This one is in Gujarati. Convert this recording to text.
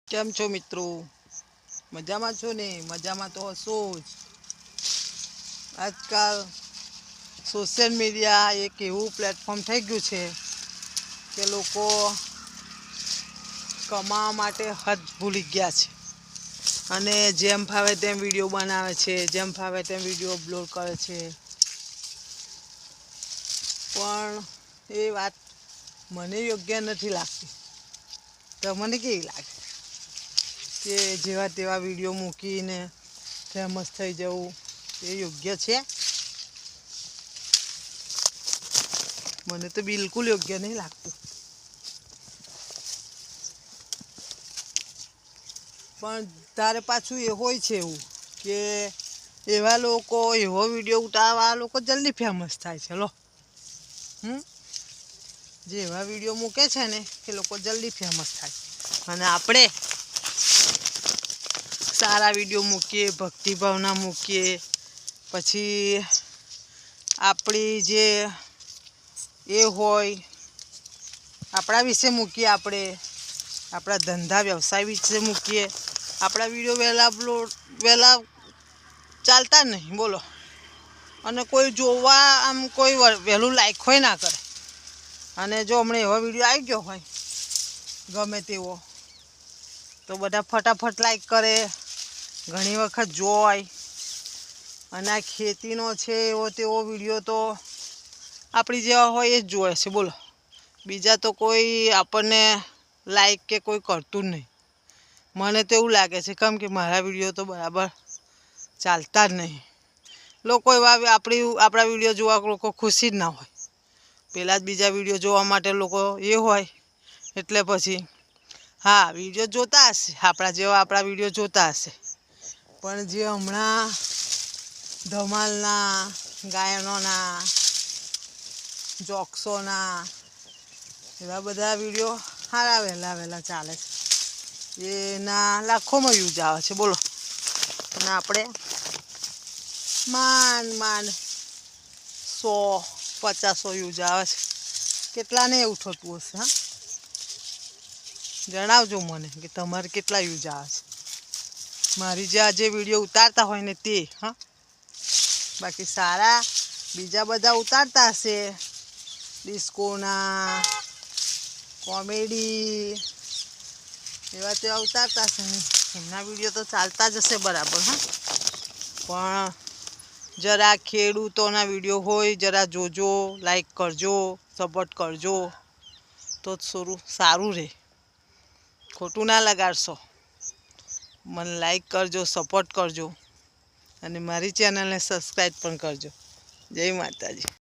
કેમ છો મિત્રો? મજામાં છો ને? મજામાં તો હશો જ. આજકાલ સોશિયલ મીડિયા એક એવું પ્લેટફોર્મ થઈ ગયું છે કે લોકો કમાવા માટે હદ ભૂલી ગયા છે અને જેમ ફાવે તેમ વિડીયો બનાવે છે, જેમ ફાવે તેમ વિડીયો અપલોડ કરે છે. પણ એ વાત મને યોગ્ય નથી લાગતી. તમને કેવી લાગે? કે જેવા તેવા વિડીયો મૂકીને ફેમસ થઈ જવું એ યોગ્ય છે? મને તો બિલકુલ યોગ્ય નહીં લાગતું. પણ તારે પાછું એ હોય છે એવું કે એવા લોકો એવો વિડીયો ઉતારવા લોકો જલ્દી ફેમસ થાય છે. લો જે એવા વિડીયો મૂકે છે ને એ લોકો જલ્દી ફેમસ થાય. અને આપણે સારા વિડીયો મૂકીએ, ભક્તિભાવના મૂકીએ, પછી આપણી જે એ હોય આપણા વિશે મૂકીએ, આપણે આપણા ધંધા વ્યવસાય વિશે મૂકીએ. આપણા વિડીયો વહેલા ચાલતા જ નહીં, બોલો. અને કોઈ જોવા આમ કોઈ વહેલું લાઈક હોય ના કરે. અને જો હમણાં એવો વિડીયો આવી ગયો હોય ગમે તેવો, તો બધા ફટાફટ લાઈક કરે, ઘણી વખત જોય. અને આ ખેતીનો છે એવો તેવો વિડીયો તો આપણી જેવા હોય એ જ જોવે છે, બોલો. બીજા તો કોઈ આપણને લાઈક કે કોઈ કરતું જ નહીં. મને તો એવું લાગે છે કેમ કે મારા વિડીયો તો બરાબર ચાલતા જ નહીં. લોકો એવા આપણા વિડીયો જોવા લોકો ખુશી જ ના હોય. પહેલાં જ બીજા વિડીયો જોવા માટે લોકો એ હોય. એટલે પછી હા, વિડીયો જોતા હશે, આપણા જેવા આપણા વિડીયો જોતા હશે. પણ જે હમણાં ધમાલના, ગાયનોના, જોક્સોના એવા બધા વિડીયો સારા વહેલા ચાલે છે. એના લાખોમાં વ્યૂઝ આવે છે, બોલો. અને આપણે માંડ 100-50 વ્યૂઝ આવે છે. કેટલાને એવું થતું હશે? હા, જણાવજો મને કે તમારે કેટલા વ્યૂઝ આવે છે. મારી જે વિડીયો ઉતારતા હોય ને તે. હા, બાકી સારા બીજા બધા ઉતારતા હશે, ડિસ્કોના, કોમેડી એવા તેવા ઉતારતા હશે ને એમના વિડીયો તો ચાલતા જ હશે બરાબર. હા, પણ જરા ખેડૂતોના વિડીયો હોય, જરા જોજો, લાઈક કરજો, સપોર્ટ કરજો, તો થોડું સારું રહે. ખોટું ના લગાડશો. મને લાઈક કરજો, સપોર્ટ કરજો અને મારી ચેનલને સબસ્ક્રાઈબ પણ કરજો. જય માતાજી.